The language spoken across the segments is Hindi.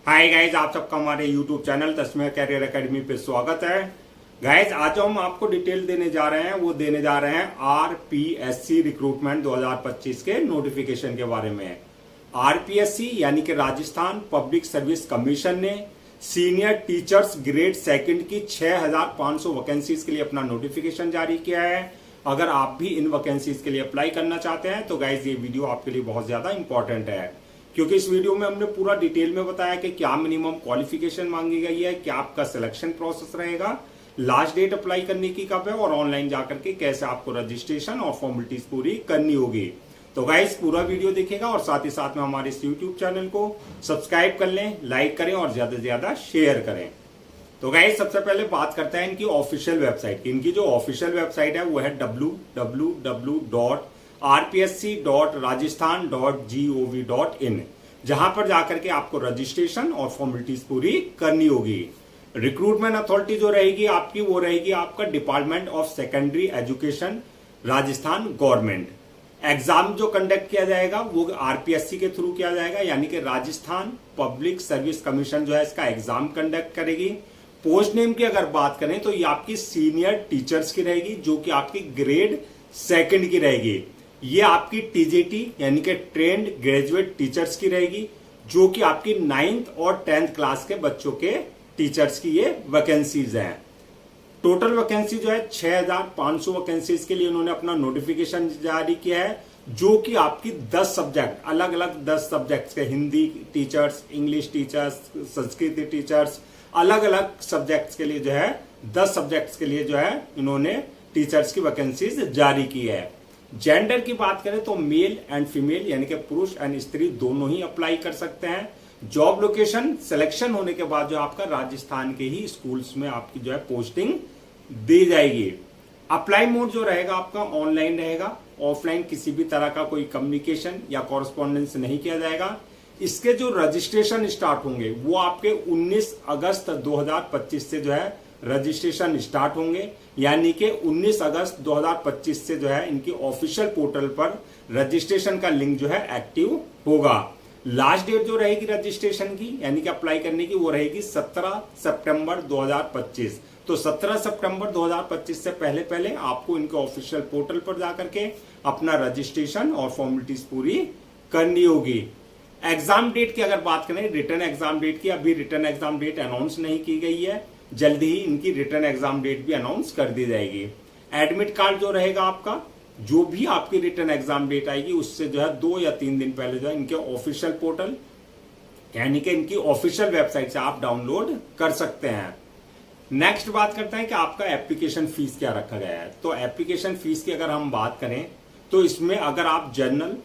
हाय गाइज, आप सबका हमारे यूट्यूब चैनल तस्मेर कैरियर एकेडमी पे स्वागत है। गाइज, आज जो हम आपको डिटेल देने जा रहे हैं वो देने जा रहे हैं आरपीएससी रिक्रूटमेंट 2025 के नोटिफिकेशन के बारे में। आरपीएससी यानी कि राजस्थान पब्लिक सर्विस कमीशन ने सीनियर टीचर्स ग्रेड सेकंड की 6500 वैकेंसीज के लिए अपना नोटिफिकेशन जारी किया है। अगर आप भी इन वैकेंसीज के लिए अप्लाई करना चाहते हैं तो गाइज ये वीडियो आपके लिए बहुत ज्यादा इंपॉर्टेंट है, क्योंकि इस वीडियो में हमने पूरा डिटेल में बताया कि क्या मिनिमम क्वालिफिकेशन मांगी गई है, क्या आपका सिलेक्शन प्रोसेस रहेगा, लास्ट डेट अप्लाई करने की कब है और ऑनलाइन जाकर के कैसे आपको रजिस्ट्रेशन और फॉर्मेलिटीज पूरी करनी होगी। तो गाइस पूरा वीडियो देखेगा और साथ ही साथ में हमारे इस यूट्यूब चैनल को सब्सक्राइब कर लें, लाइक करें और ज्यादा से ज्यादा शेयर करें। तो गाइस सबसे पहले बात करते हैं इनकी ऑफिशियल वेबसाइट की। इनकी जो ऑफिशियल वेबसाइट है वो है www.rpsc.rajasthan.gov.in, जहां पर जाकर के आपको रजिस्ट्रेशन और फॉर्मेलिटीज पूरी करनी होगी। रिक्रूटमेंट अथॉरिटी जो रहेगी आपकी वो रहेगी आपका department of secondary education Rajasthan government. Exam जो कंडक्ट किया जाएगा वो आरपीएससी के थ्रू किया जाएगा, यानी कि राजस्थान पब्लिक सर्विस कमीशन जो है इसका एग्जाम कंडक्ट करेगी। पोस्ट नेम की अगर बात करें तो ये आपकी सीनियर टीचर्स की रहेगी, जो कि आपकी ग्रेड सेकंड की रहेगी। ये आपकी टीजीटी यानी कि ट्रेंड ग्रेजुएट टीचर्स की रहेगी, जो कि आपकी 9th और 10th क्लास के बच्चों के टीचर्स की ये वैकेंसीज हैं। टोटल वैकेंसी जो है 6500 वैकेंसीज के लिए उन्होंने अपना नोटिफिकेशन जारी किया है, जो कि आपकी 10 सब्जेक्ट अलग अलग 10 सब्जेक्ट्स के Hindi teachers, English teachers, Sanskrit teachers, अलग अलग सब्जेक्ट्स के लिए जो है 10 सब्जेक्ट्स के लिए जो है इन्होंने टीचर्स की वैकेंसीज जारी की है। जेंडर की बात करें तो मेल एंड फीमेल यानी कि पुरुष एंड स्त्री दोनों ही अप्लाई कर सकते हैं। जॉब लोकेशन सिलेक्शन होने के बाद जो आपका राजस्थान के ही स्कूल्स में आपकी जो है पोस्टिंग दी जाएगी। अप्लाई मोड जो रहेगा आपका ऑनलाइन रहेगा, ऑफलाइन किसी भी तरह का कोई कम्युनिकेशन या कॉरेस्पॉन्डेंस नहीं किया जाएगा। इसके जो रजिस्ट्रेशन स्टार्ट होंगे वो आपके 19 अगस्त 2025 से जो है रजिस्ट्रेशन स्टार्ट होंगे, यानी कि 19 अगस्त 2025 से जो है इनकी ऑफिशियल पोर्टल पर रजिस्ट्रेशन का लिंक जो है एक्टिव होगा। लास्ट डेट जो रहेगी रजिस्ट्रेशन की यानी कि अप्लाई करने की वो रहेगी 17 सितंबर 2025। तो 17 सितंबर 2025 से पहले पहले आपको इनके ऑफिशियल पोर्टल पर जाकर के अपना रजिस्ट्रेशन और फॉर्मेलिटीज पूरी करनी होगी। एग्जाम डेट की अगर बात करें, रिटर्न एग्जाम डेट की अभी रिटर्न एग्जाम डेट अनाउंस नहीं की गई है, जल्दी ही इनकी रिटर्न एग्जाम डेट भी अनाउंस कर दी जाएगी। एडमिट कार्ड जो रहेगा आपका, जो भी आपकी रिटर्न एग्जाम डेट आएगी उससे जो है 2 या 3 दिन पहले जो है इनके ऑफिशियल पोर्टल यानी कि इनकी ऑफिशियल वेबसाइट से आप डाउनलोड कर सकते हैं। नेक्स्ट बात करते हैं कि आपका एप्लीकेशन फीस क्या रखा गया है। तो एप्लीकेशन फीस की अगर हम बात करें तो इसमें अगर आप जनरल,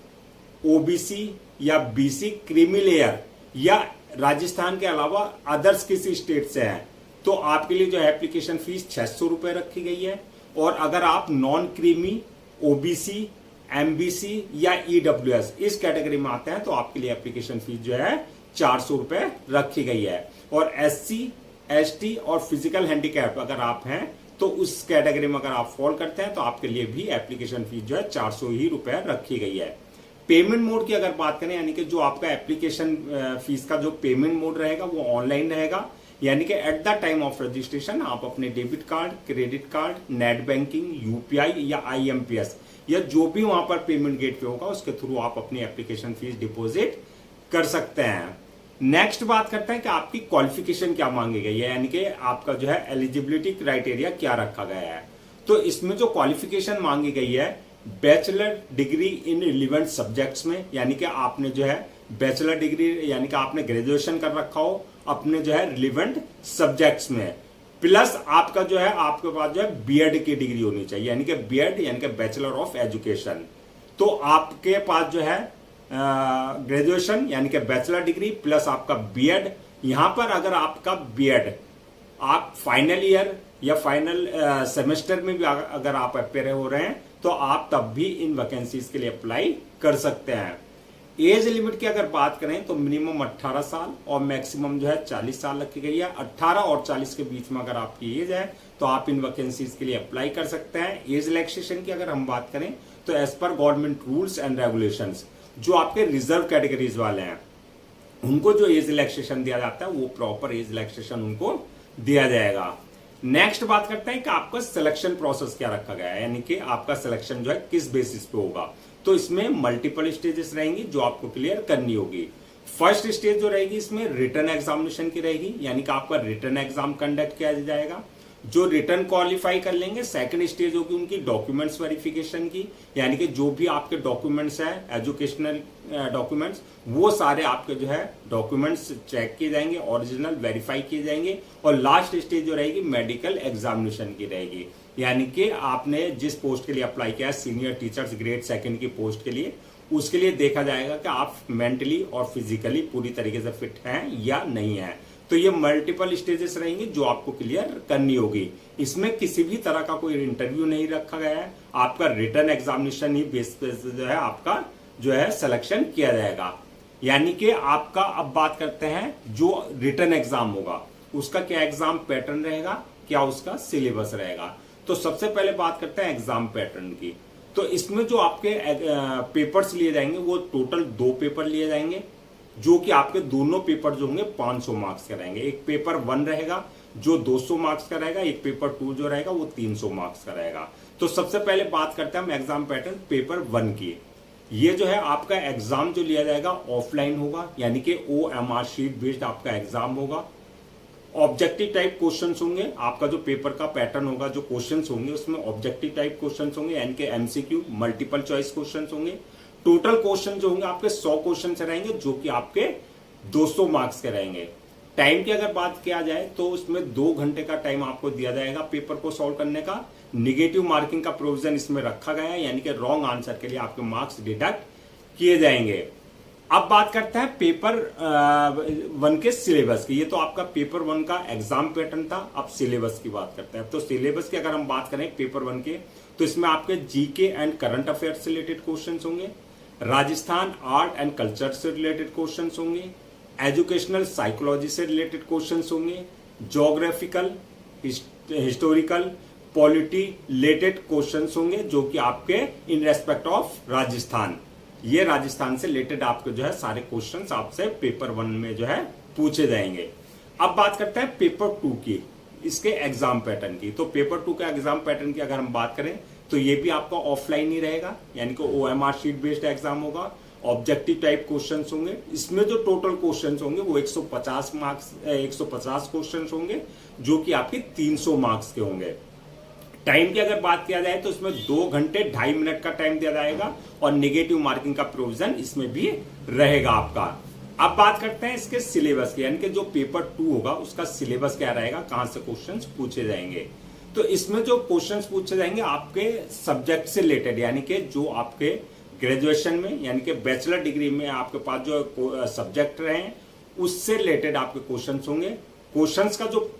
ओबीसी या बीसी, क्रीमी लेयर या राजस्थान के अलावा अदर्स किसी स्टेट से हैं तो आपके लिए जो एप्लीकेशन फीस 600 रुपए रखी गई है। और अगर आप नॉन क्रीमी, ओबीसी, एमबीसी या ईडब्ल्यूएस इस कैटेगरी में आते हैं तो आपके लिए एप्लीकेशन फीस जो है 400 रुपए रखी गई है। और एससी, एसटी और फिजिकल हैंडीकैप अगर आप हैं तो उस कैटेगरी में अगर आप फॉल करते हैं तो आपके लिए भी एप्लीकेशन फीस जो है 400 ही रुपए रखी गई है। पेमेंट मोड की अगर बात करें यानी कि जो आपका एप्लीकेशन फीस का जो पेमेंट मोड रहेगा वो ऑनलाइन रहेगा, यानी कि at the time of registration आप अपने debit card, credit card, net banking, UPI या आईएमपीएस या जो भी वहां पर पेमेंट गेट पे होगा उसके थ्रू आप अपनी एप्लीकेशन फीस डिपॉजिट कर सकते हैं। नेक्स्ट बात करते हैं कि आपकी क्वालिफिकेशन क्या मांगी गई है, यानी कि आपका जो है एलिजिबिलिटी क्राइटेरिया क्या रखा गया है। तो इसमें जो क्वालिफिकेशन मांगी गई है bachelor degree in relevant subjects में, यानी कि आपने जो है बैचलर डिग्री यानी कि आपने ग्रेजुएशन कर रखा हो अपने जो है रिलेवेंट सब्जेक्ट्स में, प्लस आपका जो है आपके पास जो है बीएड की डिग्री होनी चाहिए, यानी कि बीएड यानी कि बैचलर ऑफ एजुकेशन। तो आपके पास जो है ग्रेजुएशन यानी कि बैचलर डिग्री प्लस आपका बीएड। यहां पर अगर आपका बीएड आप फाइनल ईयर या फाइनल सेमेस्टर में भी अगर आप अपेयर हो रहे हैं तो आप तब भी इन वैकेंसीज के लिए अप्लाई कर सकते हैं। एज लिमिट की अगर बात करें तो मिनिमम 18 साल और मैक्सिमम जो है 40 साल रखी गई है। 18 और 40 के बीच में अगर आपकी एज है तो आप इन वैकेंसीज के लिए अप्लाई कर सकते हैं। एज रिलैक्सेशन की अगर हम बात करें तो as per government rules and regulations जो आपके रिजर्व कैटेगरीज वाले हैं उनको जो एज रिलैक्सेशन दिया जाता है वो प्रॉपर एज रिलैक्सेशन उनको दिया जाएगा। नेक्स्ट बात करते हैं कि आपका सिलेक्शन प्रोसेस क्या रखा गया है, यानी कि आपका सिलेक्शन जो है किस बेसिस पे होगा। तो इसमें मल्टीपल स्टेजेस रहेंगी जो आपको क्लियर करनी होगी। फर्स्ट स्टेज जो रहेगी इसमें रिटन एग्जामिनेशन की रहेगी, यानी कि आपका रिटन एग्जाम कंडक्ट किया जाएगा। जो रिटर्न क्वालिफाई कर लेंगे, सेकंड स्टेज होगी उनकी डॉक्यूमेंट्स वेरिफिकेशन की, यानी कि जो भी आपके डॉक्यूमेंट्स हैं एजुकेशनल डॉक्यूमेंट्स, वो सारे आपके जो है डॉक्यूमेंट्स चेक किए जाएंगे, ओरिजिनल वेरीफाई किए जाएंगे। और लास्ट स्टेज जो रहेगी मेडिकल एग्जामिनेशन की रहेगी, यानी कि आपने जिस पोस्ट के लिए अप्लाई किया है सीनियर टीचर्स ग्रेड 2 की पोस्ट के लिए, उसके लिए देखा जाएगा कि आप मेंटली और फिजिकली पूरी तरीके से फिट हैं या नहीं है। तो ये मल्टीपल स्टेजेस रहेंगे जो आपको क्लियर करनी होगी। इसमें किसी भी तरह का कोई इंटरव्यू नहीं रखा गया है, आपका रिटर्न एग्जामिनेशन ही बेस पे जो है आपका जो है सिलेक्शन किया जाएगा। यानी कि आपका अब बात करते हैं जो रिटर्न एग्जाम होगा उसका क्या एग्जाम पैटर्न रहेगा, क्या उसका सिलेबस रहेगा। तो सबसे पहले बात करते हैं एग्जाम पैटर्न की। तो इसमें जो आपके पेपर्स लिए जाएंगे वो टोटल 2 पेपर लिए जाएंगे, जो कि आपके दोनों पेपर जो होंगे 500 मार्क्स का रहेंगे। एक पेपर 1 रहेगा जो 200 मार्क्स का रहेगा, एक पेपर 2 जो रहेगा वो 300 मार्क्स का रहेगा। तो सबसे पहले बात करते हैं हम एग्जाम पैटर्न पेपर 1 की। ये जो है आपका एग्जाम जो लिया जाएगा ऑफलाइन होगा, यानी कि OMR शीट बेस्ड आपका एग्जाम होगा। ऑब्जेक्टिव टाइप क्वेश्चंस होंगे, आपका जो पेपर का पैटर्न होगा, जो क्वेश्चंस होंगे उसमें ऑब्जेक्टिव टाइप क्वेश्चंस होंगे, यानी कि MCQ मल्टीपल चॉइस क्वेश्चंस होंगे। टोटल क्वेश्चन जो होंगे आपके 100 क्वेश्चन से रहेंगे, जो कि आपके 200 मार्क्स के रहेंगे। टाइम की अगर बात किया जाए तो उसमें 2 घंटे का टाइम आपको दिया जाएगा पेपर को सॉल्व करने का। निगेटिव मार्किंग का प्रोविजन इसमें रखा गया है, यानी कि रॉन्ग आंसर के लिए आपके मार्क्स डिडक्ट किए जाएंगे। अब बात करते हैं पेपर 1 के सिलेबस की। ये तो आपका पेपर 1 का एग्जाम पैटर्न था। अब सिलेबस की बात करते हैं। तो सिलेबस की अगर हम बात करें पेपर 1 के, तो इसमें आपके जीके एंड करंट अफेयर्स से रिलेटेड क्वेश्चंस होंगे, राजस्थान आर्ट एंड कल्चर से रिलेटेड क्वेश्चंस होंगे, एजुकेशनल साइकोलॉजी से रिलेटेड क्वेश्चंस होंगे, geographical historical polity related questions होंगे, जो कि आपके इन रेस्पेक्ट ऑफ राजस्थान, ये राजस्थान से रिलेटेड आपके जो है सारे क्वेश्चंस आपसे पेपर 1 में जो है पूछे जाएंगे। अब बात करते हैं पेपर 2 की, इसके एग्जाम पैटर्न की। तो पेपर 2 का एग्जाम पैटर्न की अगर हम बात करें तो ये भी आपका ऑफलाइन ही रहेगा, यानी कि OMR शीट बेस्ड एग्जाम होगा। ऑब्जेक्टिव टाइप क्वेश्चंस होंगे, इसमें जो टोटल क्वेश्चंस होंगे वो 150 क्वेश्चंस होंगे, जो कि आपके 300 मार्क्स के होंगे। टाइम की अगर बात किया जाए तो इसमें 2 घंटे 2.5 मिनट का टाइम दिया जाएगा, और नेगेटिव मार्किंग का प्रोविजन इसमें भी रहेगा आपका। अब बात करते हैं इसके सिलेबस की, यानी कि जो पेपर 2 होगा उसका सिलेबस क्या रहेगा, कहां से क्वेश्चंस पूछे जाएंगे। तो इसमें जो क्वेश्चंस पूछे जाएंगे आपके सब्जेक्ट से रिलेटेड, यानी कि जो आपके ग्रेजुएशन में यानी कि बैचलर डिग्री में आपके पास जो सब्जेक्ट रहे उससे रिलेटेड आपके क्वेश्चंस होंगे। क्वेश्चंस का जो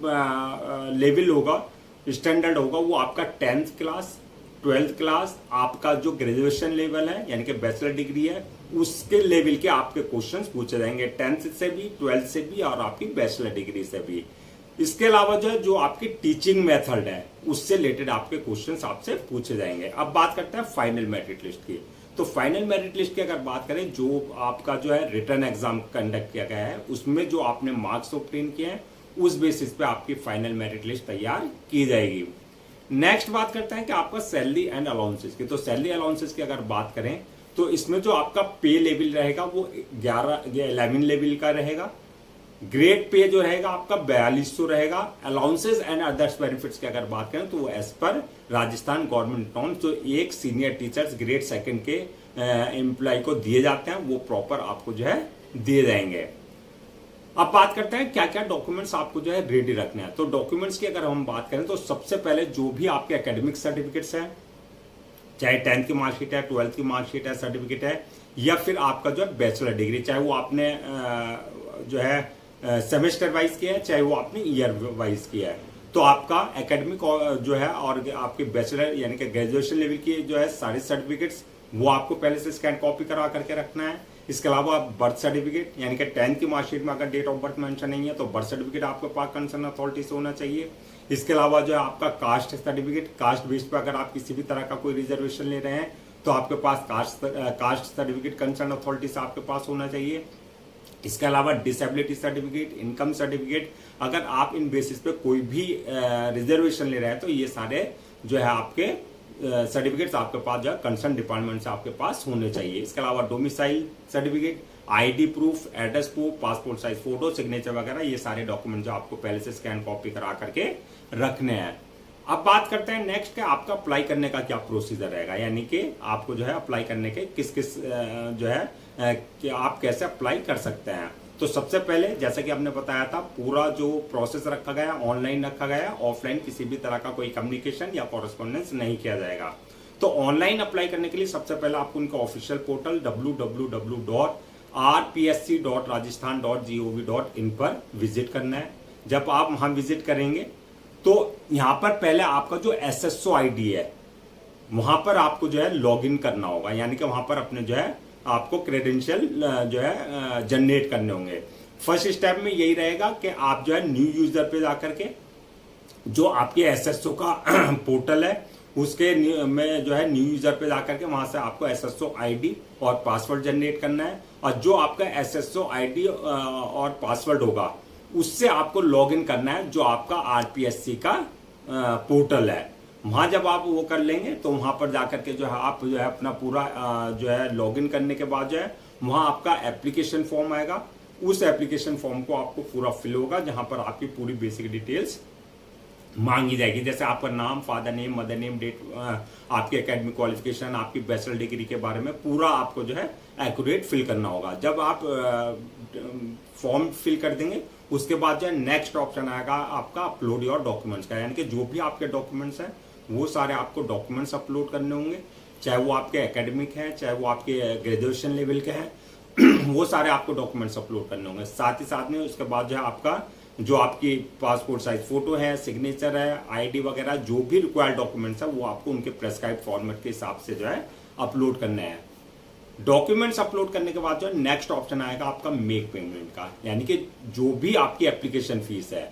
लेवल होगा, स्टैंडर्ड होगा, वो आपका 10th क्लास 12th क्लास, आपका जो ग्रेजुएशन लेवल है यानी कि बैचलर डिग्री है उसके लेवल के आपके क्वेश्चंस पूछे जाएंगे, 10th से भी 12th से भी और आपकी बैचलर डिग्री से भी। इसके अलावा जो आपकी टीचिंग मेथड है उससे रिलेटेड आपके क्वेश्चंस आपसे पूछे जाएंगे। अब बात करते हैं फाइनल मेरिट लिस्ट की। तो फाइनल मेरिट लिस्ट की अगर बात करें, जो आपका जो है रिटर्न एग्जाम कंडक्ट किया गया है उसमें जो आपने मार्क्स ऑब्टेन किए हैं उस बेसिस पे आपकी फाइनल मेरिट लिस्ट तैयार की जाएगी। नेक्स्ट बात करते हैं कि आपका सैलरी एंड अलाउंसेस की। तो सैलरी अलाउंसेस की अगर बात करें तो इसमें जो आपका पे लेवल रहेगा वो 11 लेवल का रहेगा। ग्रेड पे जो रहेगा आपका 4200 रहेगा। अलाउंसेस एंड अदर्स बेनिफिट्स की अगर बात करें तो वो as per Rajasthan government norms जो एक सीनियर टीचर्स ग्रेड 2 के एम्प्लॉय को दिए जाते हैं वो प्रॉपर आपको जो है दिए जाएंगे। अब बात करते हैं क्या क्या डॉक्यूमेंट्स आपको जो है रेडी रखना है। तो डॉक्यूमेंट्स की अगर हम बात करें तो सबसे पहले जो भी आपके एकेडमिक सर्टिफिकेट्स हैं, चाहे 10th की मार्कशीट है, 12th की मार्कशीट है, सर्टिफिकेट है, या फिर आपका जो है बैचलर डिग्री, चाहे वो आपने जो है सेमेस्टर वाइज किया है, चाहे वो आपने ईयर वाइज किया है, तो आपका एकेडमिक जो है और आपके बैचलर यानी कि ग्रेजुएशन लेवल की जो है सारे सर्टिफिकेट्स वो आपको पहले से स्कैन कॉपी करा करके रखना है। इसके अलावा बर्थ सर्टिफिकेट यानी कि 10th की मार्कशीट में अगर डेट ऑफ बर्थ मेंशन नहीं है तो बर्थ सर्टिफिकेट आपके पास कंसर्न अथॉरिटी से होना चाहिए। इसके अलावा जो है आपका कास्ट सर्टिफिकेट, कास्ट बेस पर अगर आप किसी भी तरह का कोई रिजर्वेशन ले रहे हैं तो आपके पास कास्ट सर्टिफिकेट कंसर्न अथॉरिटी से आपके पास होना चाहिए। इसके अलावा डिसेबिलिटी सर्टिफिकेट, इनकम सर्टिफिकेट, अगर आप इन बेसिस पे कोई भी रिजर्वेशन ले रहे हैं तो ये सारे जो है आपके सर्टिफिकेट्स आपके पास जो है कंसर्न डिपार्टमेंट से आपके पास होने चाहिए। इसके अलावा domicile certificate, ID proof, address proof, passport size photo, signature वगैरह, ये सारे डॉक्यूमेंट जो आपको पहले से स्कैन कॉपी करा करके रखने हैं। अब बात करते हैं नेक्स्ट के आपका अप्लाई करने का क्या प्रोसीजर रहेगा, यानी कि आपको जो है अप्लाई करने के किस किस जो है कि आप कैसे अप्लाई कर सकते हैं। तो सबसे पहले जैसा कि आपने बताया था, पूरा जो प्रोसेस रखा गया ऑनलाइन रखा गया, ऑफलाइन किसी भी तरह का कोई कम्युनिकेशन या कॉरेस्पॉन्डेंस नहीं किया जाएगा। तो ऑनलाइन अप्लाई करने के लिए सबसे पहले आपको उनका ऑफिशियल पोर्टल www.rpsc.rajasthan.gov.in पर विजिट करना है। जब आप वहां विजिट करेंगे तो यहां पर पहले आपका जो SSO ID है वहां पर आपको जो है लॉगिन करना होगा, यानी कि वहां पर अपने जो है आपको क्रेडेंशियल जो है जनरेट करने होंगे। फर्स्ट स्टेप में यही रहेगा कि आप जो है न्यू यूजर पे जाकर के जो आपके SSO का पोर्टल है उसके में जो है न्यू यूजर पे जाकर के वहां से आपको SSO ID और पासवर्ड जनरेट करना है, और जो आपका SSO ID और पासवर्ड होगा उससे आपको लॉगिन करना है जो आपका RPSC का पोर्टल है। वहां जब आप वो कर लेंगे तो वहां पर जाकर के जो है आप जो है अपना पूरा जो है लॉगिन करने के बाद जो है वहां आपका एप्लीकेशन फॉर्म आएगा। उस एप्लीकेशन फॉर्म को आपको पूरा फिल होगा जहां पर आपकी पूरी बेसिक डिटेल्स मांगी जाएगी, जैसे आपका नाम, father name, mother name, date, आपकी एकेडमिक क्वालिफिकेशन, आपकी बैचलर डिग्री के बारे में पूरा आपको जो है एक्यूरेट फिल करना होगा। जब आप फॉर्म फिल कर देंगे उसके बाद जो है नेक्स्ट ऑप्शन आएगा आपका अपलोड योर डॉक्यूमेंट्स का, यानी कि जो भी आपके डॉक्यूमेंट्स हैं वो सारे आपको डॉक्यूमेंट्स अपलोड करने होंगे, चाहे वो आपके एकेडमिक हैं चाहे वो आपके ग्रेजुएशन लेवल के हैं वो सारे आपको डॉक्यूमेंट्स अपलोड करने होंगे। साथ ही साथ में उसके बाद जो है आपका जो आपकी पासपोर्ट साइज फोटो है, सिग्नेचर है, आईडी वगैरह जो भी रिक्वायर्ड डॉक्यूमेंट्स है वो आपको उनके प्रेस्क्राइब फॉर्मेट के हिसाब से जो है अपलोड करने हैं। डॉक्यूमेंट्स अपलोड करने के बाद जो नेक्स्ट ऑप्शन आएगा आपका मेक पेमेंट का, यानी कि जो भी आपकी एप्लीकेशन फीस है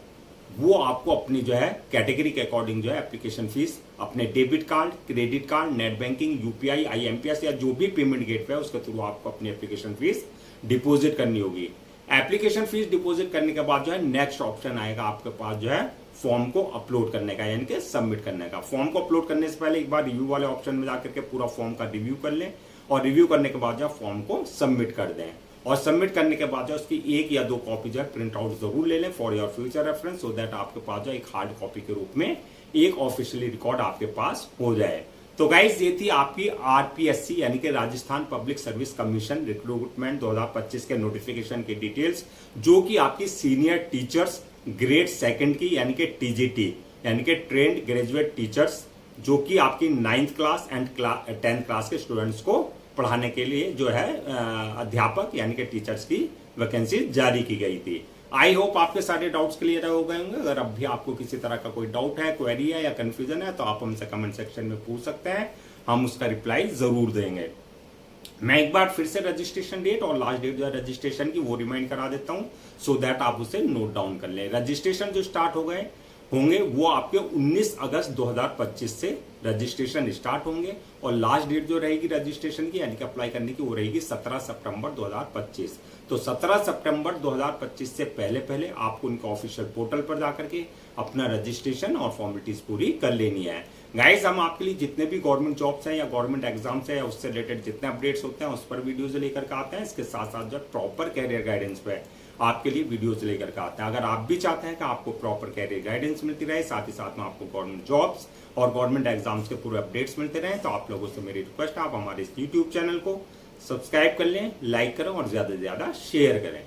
वो आपको अपनी जो है कैटेगरी के अकॉर्डिंग जो है एप्लीकेशन फीस अपने debit card, credit card, net banking, UPI, IMPS या जो भी पेमेंट गेटवे है उसके थ्रू आपको अपनी एप्लीकेशन फीस डिपॉजिट करनी होगी। एप्लीकेशन फीस डिपॉजिट करने के बाद जो है नेक्स्ट ऑप्शन आएगा आपके पास जो है फॉर्म को अपलोड करने का, यानी कि सबमिट करने का। फॉर्म को अपलोड करने से पहले एक बार रिव्यू वाले ऑप्शन में जाकर के पूरा फॉर्म का रिव्यू कर लें, और रिव्यू करने के बाद जो फॉर्म को सबमिट कर दें, और सबमिट करने के बाद जो उसकी 1 या 2 कॉपी जो है प्रिंट आउट जरूर ले लें for your future reference, so that आपके पास जो एक हार्ड कॉपी के रूप में एक ऑफिशियली रिकॉर्ड आपके पास हो जाए। तो गाइस ये थी आपकी RPSC यानी कि Rajasthan public service commission recruitment 2025 के नोटिफिकेशन की डिटेल्स, जो कि आपकी सीनियर टीचर्स ग्रेड 2 की यानी कि TGT यानी कि ट्रेंड ग्रेजुएट टीचर्स, जो कि आपकी 9th class and 10th class के स्टूडेंट्स को पढ़ाने के लिए जो है अध्यापक यानी कि टीचर्स की वैकेंसी जारी की गई थी। आई होप आपके सारे डाउट्स क्लियर हो गए होंगे। अगर अब भी आपको किसी तरह का कोई डाउट है, क्वेरी है या कंफ्यूजन है तो आप हमसे कमेंट सेक्शन में पूछ सकते हैं, हम उसका रिप्लाई जरूर देंगे। मैं एक बार फिर से रजिस्ट्रेशन डेट और लास्ट डेट जो है रजिस्ट्रेशन की वो रिमाइंड करा देता हूं, सो दैट आप उसे नोट डाउन कर लें। रजिस्ट्रेशन जो स्टार्ट हो गए होंगे वो आपके 19 अगस्त 2025 से रजिस्ट्रेशन स्टार्ट होंगे, और लास्ट डेट जो रहेगी रजिस्ट्रेशन की यानी कि अप्लाई करने की वो रहेगी 17 सितंबर 2025। तो 17 सितंबर 2025 से पहले पहले आपको उनका ऑफिशियल पोर्टल पर जाकर के अपना रजिस्ट्रेशन और फॉर्मेलिटीज पूरी कर लेनी है। गाइस हम आपके लिए जितने भी गवर्नमेंट जॉब्स हैं या गवर्नमेंट एग्जाम्स है या उससे रिलेटेड जितने अपडेट्स होते हैं उस पर वीडियोज लेकर के आते हैं। इसके साथ साथ जो प्रॉपर कैरियर गाइडेंस पे आपके लिए वीडियोज लेकर के आते हैं। अगर आप भी चाहते हैं कि आपको प्रॉपर कैरियर गाइडेंस मिलती रहे, साथ ही साथ में आपको गवर्नमेंट जॉब्स और गवर्नमेंट एग्जाम्स के पूरे अपडेट्स मिलते रहे, तो आप लोगों से मेरी रिक्वेस्ट है आप हमारे इस यूट्यूब चैनल को सब्सक्राइब कर लें, लाइक करें और ज्यादा से ज्यादा शेयर करें।